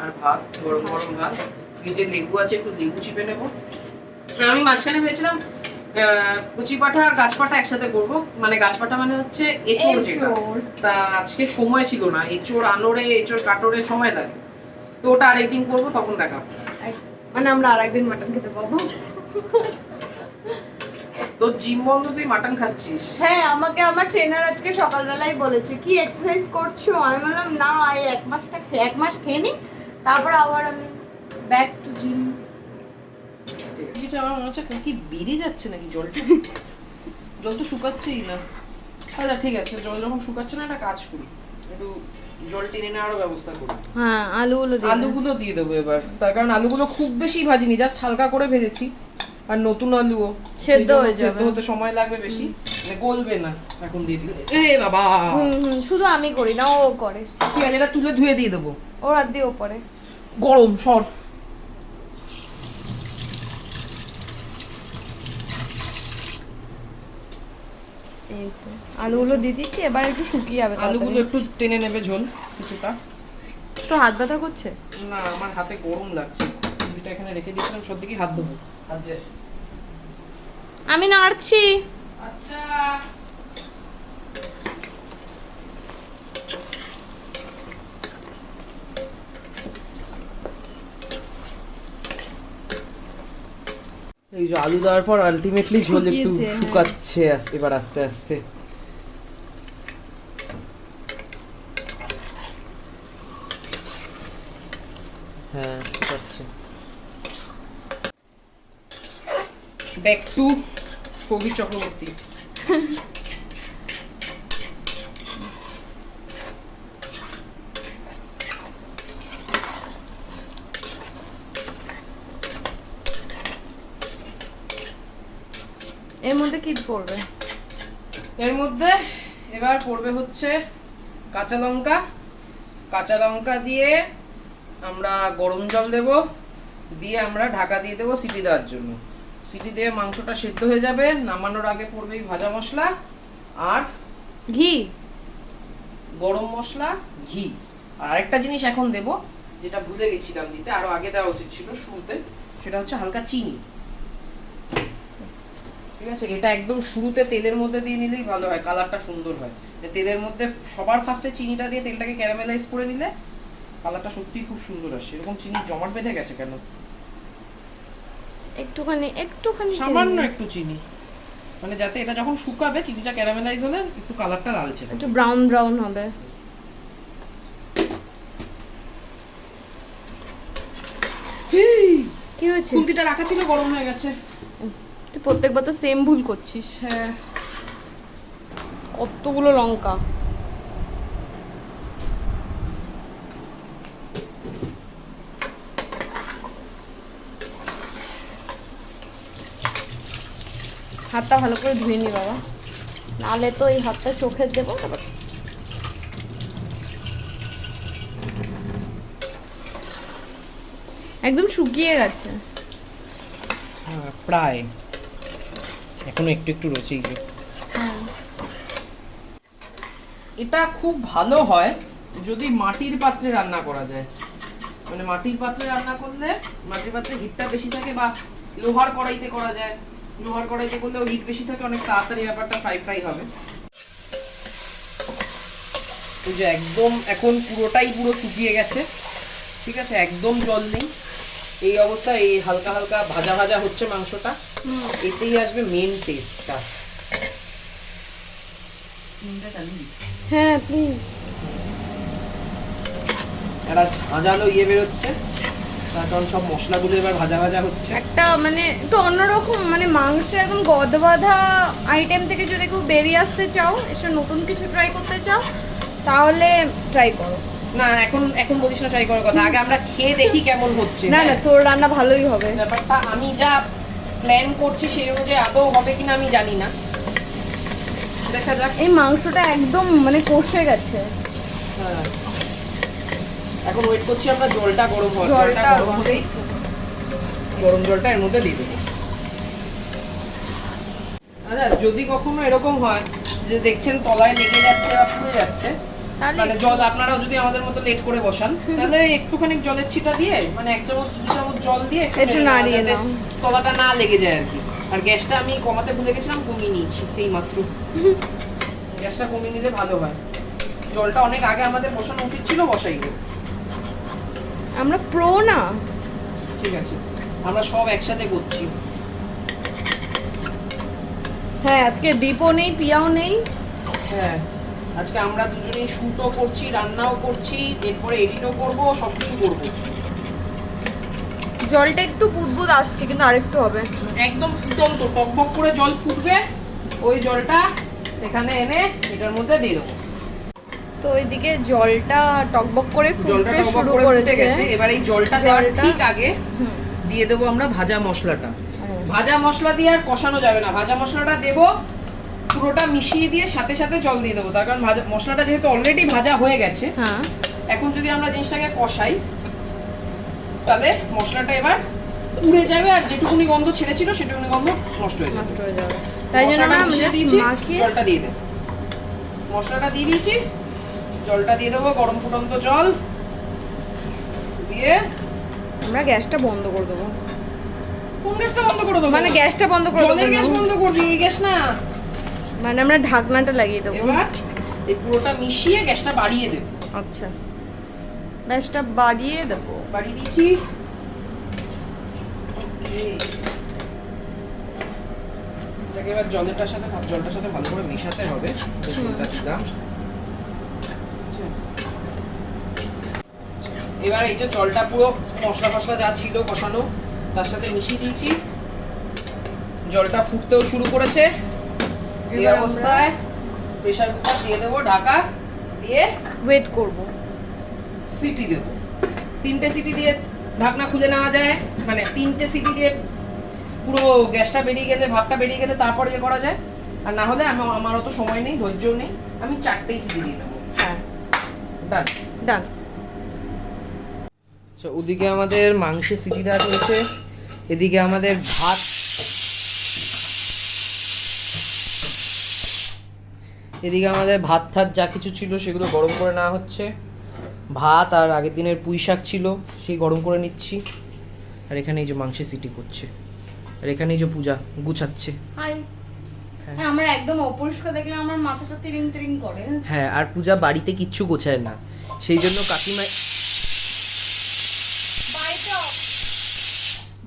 আর ভাত, গরম গরম ভাত। ফ্রিজে লেবু আছে, একটু লেবু চিপে নেবো। আমি মাঝখানে ভেবেছিলাম কচি পাঠা আর গাছ পাঠা একসাথে করবো, মানে গাছ পাঠা মানে হচ্ছে এঁচোড় যেটা। তা আজকে সময় ছিল না, এঁচোড় আনোরে এঁচোড় কাটোরে সময় লাগে, তো ওটা আরেকদিন করবো, তখন দেখাবো। মানে আমরা আরেকদিন মাটন খেতে পাবো। তোর জিম বন্ধ, তুই মাটন খাচ্ছিস? হ্যাঁ, আমাকে আমার ট্রেনার আজকে সকালবেলায় বলেছে কি এক্সারসাইজ করছো, আমি বললাম না এই এক মাস খেয়ে নি, তারপর আবার আমি ব্যাক টু জিম। আমার মনে হচ্ছে কি বেড়ে যাচ্ছে নাকি জলটা, জল তো শুকাচ্ছেই না। আচ্ছা ঠিক আছে, জল যখন শুকাচ্ছে না, একটা কাজ করি, একটু জল টেনে নেওয়ারও ব্যবস্থা করি। হ্যাঁ, আলুগুলো দিয়ে দেবো এবার, তার কারণ আলুগুলো খুব বেশি ভাজিনি, জাস্ট হালকা করে ভেজেছি। আর নতুন আলুও সেদ্ধ হয়ে যাবে, সেদ্ধ হতে সময় লাগবে বেশি, মানে গলবে না এখন দিয়ে দিলে। এ বাবা, শুধু আমি করি না, ও করে। ঠিক আছে, এটা তুলে ধুয়ে দিয়ে দেবো। ওর হাত দিয়ে ও পরে। গরম সর। নিয়েছে। আলুগুলো দিয়ে দিচ্ছি, এবার একটু শুকিয়ে যাবে। আলুগুলো একটু টেনে নেবে ঝোল কিছুটা। তো হাত ব্যথা করছে? না, আমার হাতে গরম লাগছে। দুটো এখানে রেখে দিয়েছিলাম, সব দিকে হাত ধোবো। হাত দিয়ে আসি। আমি নাড়ছি। আচ্ছা, এই যে আলু দেওয়ার পর আলটিমেটলি ঝোল একটু শুকিয়েছে, হ্যাঁ। শুকাচ্ছে এবার আস্তে আস্তে। হ্যাঁ, শুকাচ্ছে। ব্যাক টু কবি চক্রবর্তী। এর মধ্যে কি পড়বে? এর মধ্যে এবার পড়বে হচ্ছে কাঁচা লঙ্কা। কাঁচা লঙ্কা দিয়ে আমরা গরম জল দেব, দিয়ে আমরা ঢাকা দিয়ে দেবো সিটি দেওয়ার জন্য। সিটি দিয়ে মাংসটা সেদ্ধ হয়ে যাবে। নামানোর আগে পড়বে এই ভাজা মশলা আর ঘি, গরম মশলা, ঘি। আর আরেকটা জিনিস এখন দেব, যেটা ভুলে গেছিলাম দিতে, আরো আগে দেওয়া উচিত ছিল শুরুতে, সেটা হচ্ছে হালকা চিনি। ঠিক আছে, এটা একদম শুরুতে তেলের মধ্যে দিয়ে নিলেই ভালো হয়, কালারটা সুন্দর হয়। তেলের মধ্যে সবার ফার্স্টে চিনিটা দিয়ে তেলটাকে ক্যারামেলাইজ করে নিলে কালারটা সত্যিই খুব সুন্দর আসে। এরকম চিনি জমাট বেঁধে গেছে কেন? একটুখানি সামান্য একটু চিনি, মানে যাতে এটা যখন শুকাবে চিনিটা ক্যারামেলাইজ হলে একটু কালারটা লালচে হবে, একটু ব্রাউন ব্রাউন হবে। কি হয়েছে? খুন্তিটা রাখা ছিল, গরম হয়ে গেছে। তুই প্রত্যেকবার তো সেম ভুল করছিস। হ্যাঁ, কতগুলো লঙ্কা। হাতটা ভালো করে ধুয়ে নি বাবা, নাহলে তো এই হাতটা চোখে দেবো। তারপর একদম শুকিয়ে গেছে। প্রায় এখনো একটু একটু রয়েছেই। এটা খুব ভালো হয় যদি মাটির পাত্রে রান্না করা যায়। মানে মাটির পাত্রে রান্না করলে, মাটির পাত্রে হিটটা বেশি থাকে, বা লোহার কড়াইতে করা যায়। লোহার কড়াইতে করলেও হিট বেশি থাকে, অনেক তাড়াতাড়ি ব্যাপারটা ফ্রাই হবে। এই যে একদম এখন পুরোটাই শুকিয়ে গেছে। ঠিক আছে, একদম জল নেই। এই অবস্থায় এই হালকা হালকা ভাজা ভাজা হচ্ছে মাংসটা, এতেই আসবে মেন টেস্টটা। হ্যাঁ প্লিজ। একটা ঝাঁঝালো বেরোচ্ছে, কারণ সব মশলাগুলো এবার ভাজা ভাজা হচ্ছে। একটা মানে একটু অন্যরকম, মানে মাংস একদম গদবাঁধা আইটেম থেকে যদি কেউ বেরিয়ে আসতে চাও, এসে নতুন কিছু ট্রাই করতে চাও, তাহলে ট্রাই করো। না, এখন এখন বলিস না ট্রাই করার কথা, আগে আমরা খেয়ে দেখি কেমন হচ্ছে। না না, তোর রান্না ভালোই হবে। ব্যাপারটা আমি যা প্ল্যান করছি সেই অনুযায়ী আদৌ হবে কিনা আমি জানি না, দেখা যাক। এই মাংসটা একদম মানে কষে গেছে। হ্যাঁ, এখন ওয়েট করছি আমরা জলটা গরম হওয়ার। জলটা গরম হলেই গরম জলটা এর মধ্যে দিয়ে দেবো। আচ্ছা, যদি কখনো এরকম হয় যে দেখছেন তলায় লেগে যাচ্ছে বা পুড়ে যাচ্ছে, মানে জল আপনারাও যদি আমাদের মতো লেট করে বসান, তাহলে একটুখানি জলের ছিটা দিয়ে, মানে 1 চামচ 2 চামচ জল দিয়ে একটু নাড়িয়ে নাও, তলাটা না লেগে যায় আর কি। আর গ্যাসটা আমি কমাতে ভুলে গেছিলাম, কমিয়ে নিয়েছি এই মাত্র। গ্যাসটা কমিয়ে নিলে ভালো হয়। জলটা অনেক আগে আমাদের বসানো উচিত ছিল, বসাইনি। আমরা প্রো না। ঠিক আছে, আমরা সব একসাথে করছি। হ্যাঁ, আজকে দীপও নেই, পিয়াও নেই। হ্যাঁ, আজকে আমরা দুজনেই শুটও করছি, রান্নাও করছি, এরপরে এডিটও করবো, সবকিছু করবো। জলটা একটু বুদবুদ আসছে, কিন্তু আরেকটু হবে। একদম ফুটন্ত টকবক করে জল ফুটবে, ওই জলটা এখানে এনে এটার মধ্যে দিয়ে দেবো। তো ওইদিকে জলটা টকবক করে জলটা ফুটতে টকবক শুরু করে ফুটে করেছে। গেছে। এবার এই জলটা দেওয়ার ঠিক আগে দিয়ে দেবো আমরা ভাজা মশলাটা। ভাজা মশলা দিয়ে আর কষানো যাবে না, ভাজা মশলাটা দেবো, পুরোটা মিশিয়ে দিয়ে সাথে সাথে জল দিয়ে দেবো। তার কারণ ভাজা মশলাটা যেহেতু অলরেডি ভাজা হয়ে গেছে, হ্যাঁ, এখন যদি আমরা জিনিসটাকে কষাই তাহলে মশলাটা এবার উড়ে যাবে, আর যেটুকুনি গন্ধ ছেড়েছিল সেটুকুনি গন্ধ নষ্ট হয়ে যাবে। তাই জন্য মশলাটা আমরা মিশিয়ে just দিয়েছি, মাখিয়ে জলটা দিয়ে দেব। মশলাটা দিয়ে দিয়েছি, জলটা দিয়ে দেবো, গরম ফুটন্ত জল দিয়ে। আমরা গ্যাসটা বন্ধ করে দেবো। কোন গ্যাসটা বন্ধ করে দেবো? মানে গ্যাসটা বন্ধ করে দেবো, জলের গ্যাস বন্ধ করবি, এই গ্যাস না। মানে আমরা ঢাকনাটা লাগিয়ে দেবো। এবার এই পুরোটা মিশিয়ে গ্যাসটা বাড়িয়ে দেব। আচ্ছা, গ্যাসটা বাড়িয়ে দেবো। বাড়িয়ে দিয়েছি। এটাকে এবার জলটার সাথে ভালো করে মেশাতে হবে। জলটা দিলাম। এবার এই যে জলটা পুরো মশলা যা ছিল কষানো তার সাথে মিশিয়ে দিয়েছি। জলটা ফুটতেও শুরু করেছে। এই অবস্থায় প্রেসার কুকার দিয়ে দেবো, ঢাকা দিয়ে ওয়েট করব। সিটি দেব। 3টে সিটি দিয়ে ঢাকনা খুলে নেওয়া যায়, মানে 3টে সিটি দিয়ে পুরো গ্যাসটা বেরিয়ে গেলে, ভাপটা বেরিয়ে গেলে তারপর ইয়ে করা যায়। আর না হলে আমার অত সময় নেই, ধৈর্য নেই, আমি 4টেই সিটি দিয়ে নেবো। হ্যাঁ, ডান ডান। ওদিকে আমাদের মাংসের সিটি দেওয়া চলছে, এদিকে আমাদের ভাত, এদিকে আমাদের ভাত যা কিছু ছিল সেগুলো গরম করে নেওয়া হচ্ছে। ভাত আর আগের দিনের পুঁই শাক ছিল, সেই গরম করে নিচ্ছি। আর এখানে এই যে মাংসের সিটি করছে, আর এখানে এই যে পূজা গুছাচ্ছে। হাই। হ্যাঁ, আমার একদম অপরিষ্কার দেখলে আমার মাথাটা তিরিং তিরিং করে। হ্যাঁ, আর পূজা বাড়িতে কিচ্ছু গোছায় না, সেই জন্য কাকিমা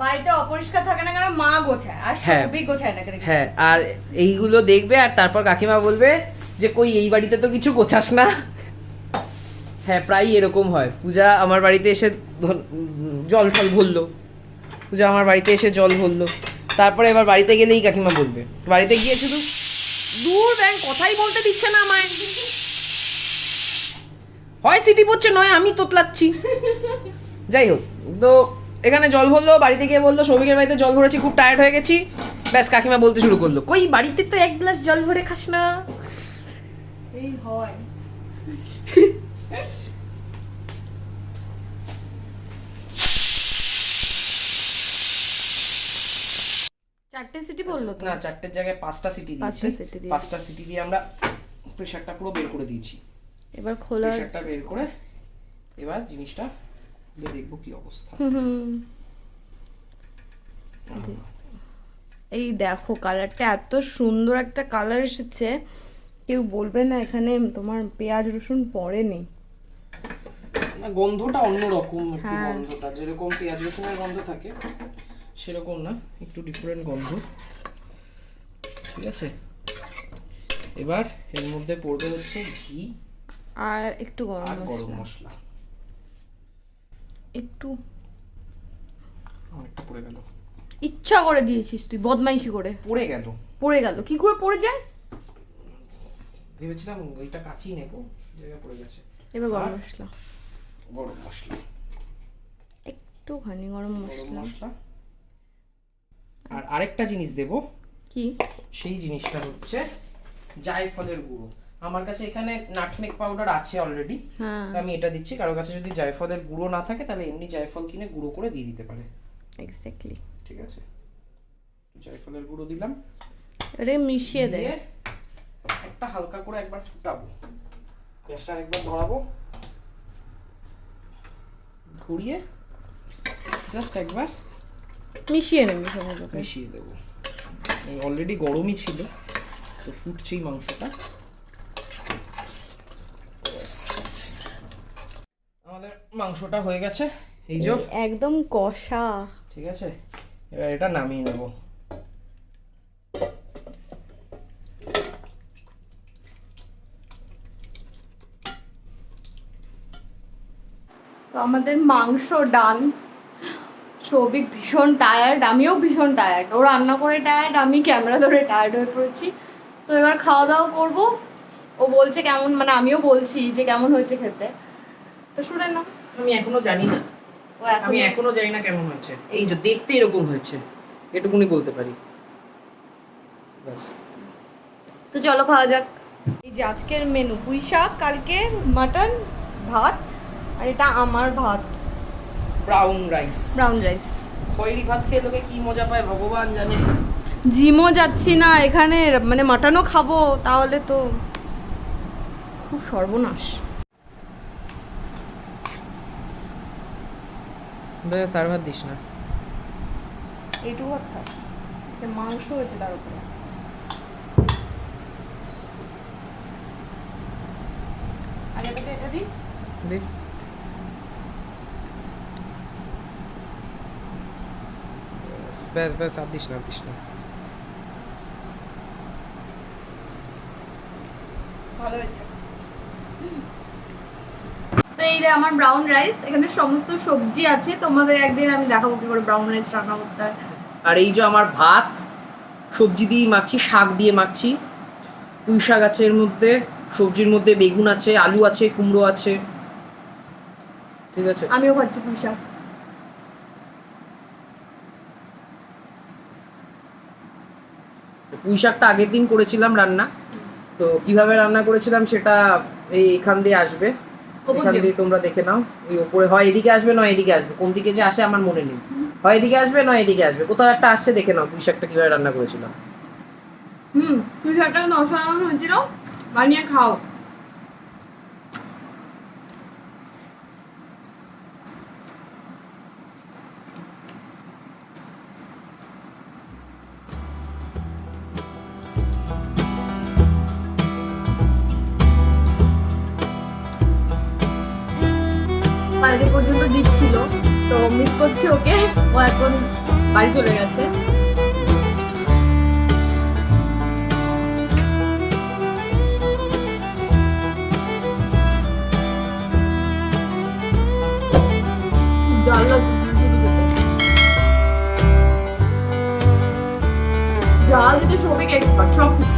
বাড়িতে অপরিষ্কার থাকে না কেন, মা গোছায়, আর সবই গোছায় না কেন। হ্যাঁ, আর এইগুলো দেখবে আর তারপর কাকিমা বলবে যে কই এই বাড়িতে তো কিছু গোছাস না। হ্যাঁ, প্রায় এরকম হয়। পূজা আমার বাড়িতে এসে জল ভরলো, পূজা আমার বাড়িতে এসে জল ভরলো, তারপরে এবার বাড়িতে গেলেই কাকিমা বলবে, বাড়িতে গিয়ে শুধু দূর ব্যাং কথাই বলতে দিচ্ছে না আমায়, হয় সিটি পড়ছে নয় আমি তোতলাচ্ছি। যাই হোক, তো এখানে জল ভরলো, বাড়িতে গিয়ে বললো সৌভিকের বাড়িতে জল ভরেছি, খুব টায়ার্ড হয়ে গেছি। ব্যাস, কাকিমা বলতে শুরু করলো, কই বাড়িতে তো 1 গ্লাস জল ভরে খাস না। এই হয়। চারটে সিটি বললো তো? না, 4টের জায়গায় 5টা সিটি দিয়েছি। 5টা সিটি দিয়ে আমরা প্রেসারটা পুরো বের করে দিয়েছি। এবার খোলা প্রেসারটা বের করে এবার জিনিসটা দেখবো কি অবস্থা। এই দেখো, কালারটা এত সুন্দর একটা কালার এসেছে, কেউ বলবে না এখানে তোমার পেঁয়াজ রসুন পড়েনি। না, গন্ধটা অন্যরকম একটু, গন্ধটা যেরকম পেঁয়াজ রসুনের গন্ধ থাকে সেরকম না, একটু ডিফারেন্ট গন্ধ। ঠিক আছে, এবার এর মধ্যে পড়বে হচ্ছে ঘি আর একটু গরম মশলা। একটু একটু পড়ে গেল, ইচ্ছা করে দিয়েছিস তুই, বদমাইশি করে। পড়ে গেল কি করে পড়ে যায়? ভেবেছিলাম ওইটা কাচি নেবো, জায়গা পড়ে গেছে। এবার গরম মশলা একটুখানি গরম মশলা। আর আরেকটা জিনিস দেব। কি? সেই জিনিসটা হচ্ছে জায়ফলের গুঁড়ো। আমার কাছে এখানে নাটমেগ পাউডার আছে অলরেডি, আমি এটা দিচ্ছি। কারোর কাছে যদি জায়ফলের গুঁড়ো না থাকে তাহলে এমনি জায়ফল কিনে গুঁড়ো করে দিয়ে দিতে পারে। এক্স্যাক্টলি, ঠিক আছে, জায়ফলের গুঁড়ো দিলাম, আরে মিশিয়ে দে। একটা হালকা করে একবার ফুটাবো, গ্যাসটা আরেকবার ধরাবো, ঘুরিয়ে জাস্ট একবার মিশিয়ে নেবো, সমুদ্রকে মিশিয়ে দেবো। অলরেডি গরমই ছিল, তো ফুটছেই মাংসটা। আমাদের মাংসটা হয়ে গেছে, এই যে একদম কষা। ঠিক আছে, এবার এটা নামিয়ে নেব। তো আমাদের মাংস ডান। সৌভিক ভীষণ টায়ার্ড, আমিও ভীষণ টায়ার্ড। ও রান্না করে টায়ার্ড, আমি ক্যামেরা ধরে টায়ার্ড হয়ে পড়েছি। তো এবার খাওয়া দাওয়া করবো। ও বলছে কেমন, মানে আমিও বলছি যে কেমন হয়েছে খেতে, তো শুনে না। আমি এখনো জানি না, আমি এখনো জানি না কেমন হয়েছে। এই যে দেখতে এরকম হয়েছে, এটুকুনি বলতে পারি ব্যাস। তো চলো খাওয়া যাক। এই যে আজকের মেনু, পুঁই শাক, কালকে মাটন, ভাত, আর এটা আমার ভাত, ব্রাউন রাইস। Brown rice. খয়েরি ভাত খেয়ে লোকে কি মজা পায় ভগবান জানে। জিমও যাচ্ছি না, এখানে মানে মাটনও খাবো, তাহলে তো খুব সর্বনাশ। বেশ আর ভাত দিস না। এইটুকু ভাত খাস, সে মাংস হয়েছে তার উপরে। আগে তোকে এটা দিই। দে। ব্যাস ব্যাস আর দিস না, আর দিস না। ভালো হয়েছে। তো এই যে আমার ব্রাউন রাইস, এখানে সমস্ত সবজি আছে, তোমাদের একদিন আমি দেখাবো কি করে ব্রাউন রাইস রান্না করতে হয়। আর এই যে আমার ভাত সবজি দিয়ে মাখছি, শাক দিয়ে মাখছি, পুঁই শাক আছে এর মধ্যে, সবজির মধ্যে বেগুন আছে, আলু আছে, কুমড়ো আছে, ঠিক আছে। আমিও খাচ্ছি পুঁই শাক। পুঁই শাকটা আগের দিন করেছিলাম রান্না, তো কিভাবে রান্না করেছিলাম সেটা এই এখান দিয়ে আসবে, এখান দিয়ে তোমরা দেখে নাও। এই ওপরে হয় এদিকে আসবে নয় এদিকে আসবে, কোন দিকে যে আসে আমার মনে নেই, হয় এদিকে আসবে নয় এদিকে আসবে, কোথাও একটা আসছে, দেখে নাও পুঁই শাকটা কিভাবে রান্না করেছিলাম। পুঁই শাকটা কিন্তু অসাধারণ হয়েছিল, বানিয়ে খাও। কালকে পর্যন্ত দীপ ছিল, তো মিস করছি ওকে, ও এখন বাড়ি চলে গেছে। জল জাল দিতে সবিক এক্সপার্ট, সব কিছু।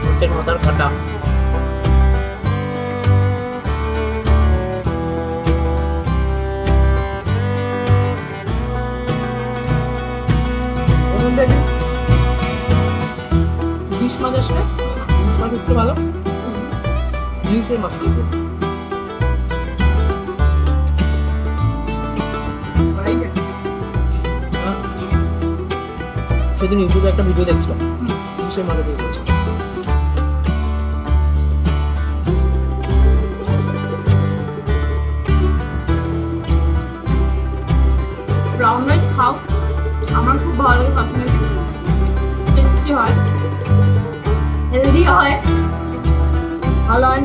হচ্ছে মাথার কাটা। ইলিশ মাছ আসলে, ইলিশ মাছ একটু ভালো, ইলিশের মাছ দিয়েছে। সেদিন ইউটিউবে একটা ভিডিও দেখছিলাম, ইলিশের মাথা দিয়ে দিয়েছে। ব্রাউন রাইস খাও, আমার খুব ভালো লাগে পার্সোনালি, টেস্টি হয়, হেলদি হয়, ভালো হয়।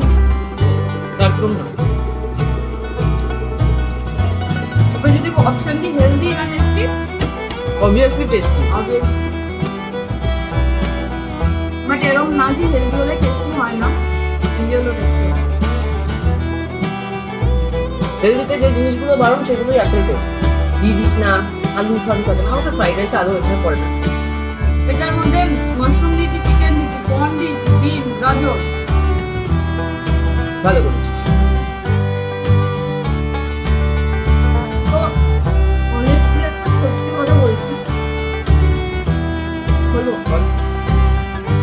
একদম না, ওকে যদি অপশন দিই হেলদি না tasty, obviously tasty. Obviously, but এরকম না যে হেলদি হলে টেস্টি হয় না, হেলদি হলেও টেস্টি হয়। হেলদিতে যে জিনিসগুলো বারণ সেগুলোই আসলে টেস্ট। দিয়ে দিস না আলু ফালু খাতে না, অবশ্য ফ্রাইড রাইস আলু এখানে পড়ে না। এটার মধ্যে মাশরুম দিয়েছি, চিকেন দিয়েছি, কর্ন দিয়েছি, বিনস, গাজর। ভালো করেছিস। তো অনেস্টলি একটা সত্যি কথা বলছি, হলো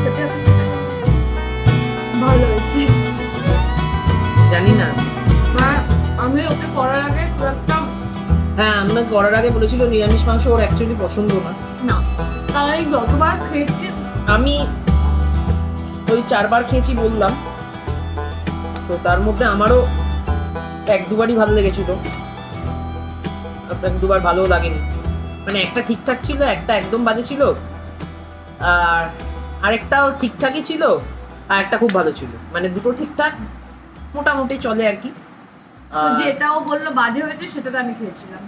খেতে ভালো হয়েছে। জানি না, হ্যাঁ আমি ওকে করার আগে খুব একটা, হ্যাঁ আমি করার আগে বলেছিল নিরামিষ মাংস ওর অ্যাকচুয়ালি পছন্দ না। না তার আগে যতবার খেয়েছি আমি ওই 4 বার খেয়েছি বললাম, তো তার মধ্যে আমারও 1-2 বারই ভালো লেগেছিল, 1-2 বার ভালোও লাগেনি। মানে একটা ঠিকঠাক ছিল, একটা একদম বাজে ছিল, আর আরেকটাও ঠিকঠাকই ছিল, আর একটা খুব ভালো ছিল। মানে দুটো ঠিকঠাক মোটামুটি চলে আর কি। তো যেটাও বললো বাজে হয়েছে সেটাতে আমি খেয়েছিলাম।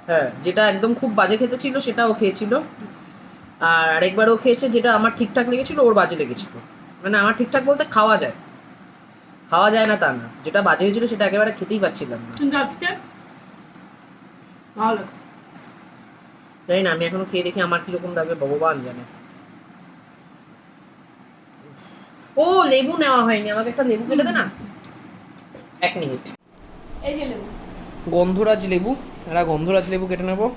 হ্যাঁ, যেটা একদম খুব বাজে খেতে ছিল সেটা ও খেয়েছিল, আর আরেকবার ও খেয়েছে যেটা আমার ঠিকঠাক লেগেছিল ওর বাজে লেগেছিল। মানে আমার ঠিকঠাক বলতে খাওয়া যায়, খাওয়া যায় না তা না, যেটা বাজে হয়েছিল সেটা একেবারে খেতেই পাচ্ছিলাম না। কিন্তু আজকে ভালো লাগছে। জানি না, আমি এখনো খেয়ে দেখি আমার কিরকম লাগবে ভগবান জানে। ও লেবু নেওয়া হয়নি, আমাকে একটা লেবু কেটে দে না। 1 মিনিট। এই যে লেবু, গন্ধরাজ লেবু, এরা গন্ধরাজ লেবু কেটে নেবো।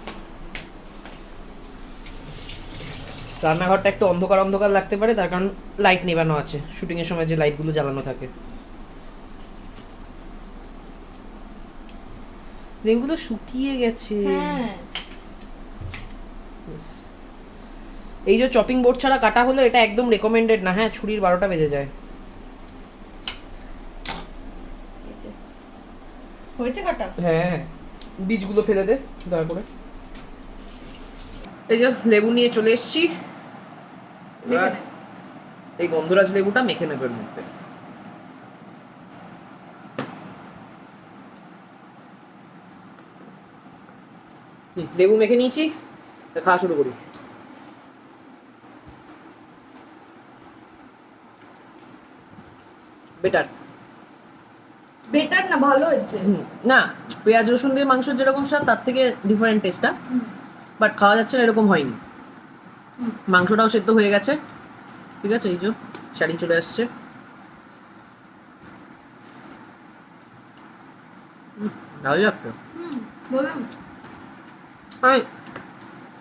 রান্নাঘরটা একটু অন্ধকার অন্ধকার লাগতে পারে, তার কারণ লাইট নেবানো আছে, শুটিং এর সময় যে লাইটগুলো জ্বালানো থাকে। লেবুগুলো শুকিয়ে গেছে। হ্যাঁ এই যে চপিং বোর্ড ছাড়া কাটা হলো, এটা একদম রেকমেন্ডেড না। হ্যাঁ, ছুরির 12টা বেজে যায়। হয়েছে কাটা? হ্যাঁ, বীজগুলো ফেলে দে দয়া করে। এই যে লেবু নিয়ে চলে এসেছি, এবার এই গন্ধরাজ লেবুটা মেখে নেবে এর মধ্যে। লেবু মেখে নিয়েছি, খাওয়া শুরু করি। বেটার বেটার না, ভালো হয়েছে। না, পেঁয়াজ রসুন দিয়ে মাংস যেরকম স্বাদ তার থেকে ডিফারেন্ট টেস্টটা, বাট খাওয়া যাচ্ছে না এরকম হয়নি। মাংসটাও সেদ্ধ হয়ে গেছে, ঠিক আছে। এই যে শাড়ি চলে আসছে, ভালো লাগছে। বললাম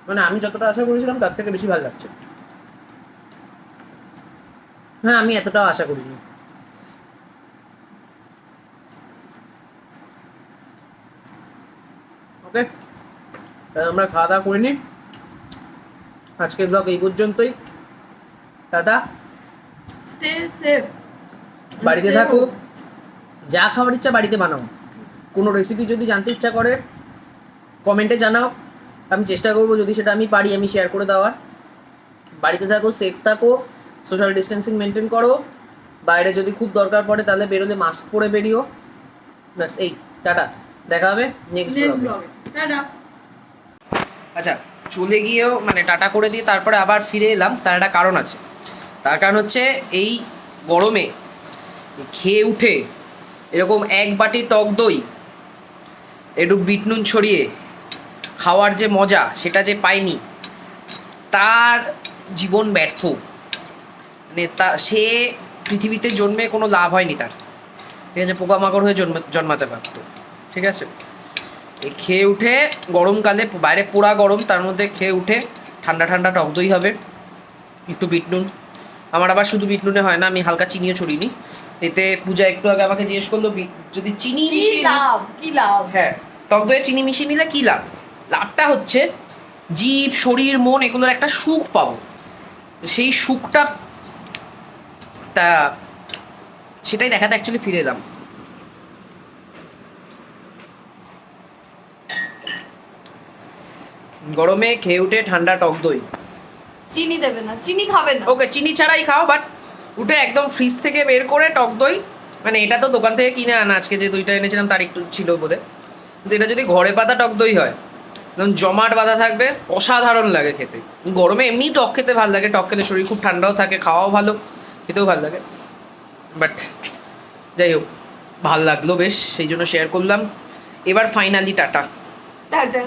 মানে আমি যতটা আশা করেছিলাম তার থেকে বেশি ভালো লাগছে। হ্যাঁ, আমি এতটাও আশা করিনি। ওকে, আমরা খাওয়া দাওয়া করে নিই। আজকের ব্লগ এই পর্যন্তই। টাটা, স্টে সেফ, বাড়িতে থাকো, যা খাওয়ার ইচ্ছা বাড়িতে বানাও। কোনো রেসিপি যদি জানতে ইচ্ছা করে কমেন্টে জানাও, আমি চেষ্টা করবো যদি সেটা আমি পারি আমি শেয়ার করে দেওয়ার। বাড়িতে থাকো, সেফ থাকো, সোশ্যাল ডিস্টেন্সিং মেনটেন করো। বাইরে যদি খুব দরকার পড়ে তাহলে বেরোলে মাস্ক পরে বেরিও। ব্যাস, এই টাটা, দেখা হবে নেক্সট ব্লগে। টাটা। আচ্ছা, চলে গিয়েও মানে টাটা করে দিয়ে তারপরে আবার ফিরে এলাম, তার একটা কারণ আছে। তার কারণ হচ্ছে এই গরমে খেয়ে উঠে এরকম এক বাটি টক দই একটু বিট নুন ছড়িয়ে খাওয়ার যে মজা সেটা যে পাইনি, তার জীবন ব্যর্থ। মানে সে পৃথিবীতে জন্মে কোনো লাভ হয়নি তার, ঠিক আছে। পোকামাকড় হয়ে জন্মাতে পারতো, ঠিক আছে। এই খেয়ে উঠে গরমকালে বাইরে পোড়া গরম, তার মধ্যে খেয়ে উঠে ঠান্ডা ঠান্ডা টক দই হবে, একটু বিট নুন। আমার আবার শুধু বিট নুনে হয় না, আমি হালকা চিনিও ছড়িয়ে নিই। এতে পূজা একটু আগে আমাকে জিজ্ঞেস করলো যদি চিনি মিশিয়ে কি লাভ। হ্যাঁ, টক দইয়ে চিনি মিশিয়ে নিলে কী লাভ? লাভটা হচ্ছে জীব, শরীর, মন এগুলোর একটা সুখ পাবো। তো সেই সুখটা সেটাই দেখাতে অ্যাকচুয়ালি ফিরে এলাম। গরমে খেয়ে উঠে ঠান্ডা টক দই। চিনি দেবে না, চিনি খাবে না। ওকে, চিনি ছাড়াই খাও, বাট উঠে একদম ফ্রিজ থেকে বের করে টক দই, মানে এটা তো দোকান থেকে কিনে আনা, আজকে যে দইটা এনেছিলাম তার একটু ছিল বোধহয়, কিন্তু এটা যদি ঘরে পাতা টক দই হয় একদম জমাট বাঁধা থাকবে, অসাধারণ লাগে খেতে। গরমে এমনি টক খেতে ভালো লাগে, টক খেলে শরীর খুব ঠান্ডাও থাকে, খাওয়াও ভালো, খেতেও ভালো লাগে। বাট যাই হোক, ভাল লাগলো বেশ, সেই জন্য শেয়ার করলাম। এবার ফাইনালি টাটা। টাটা।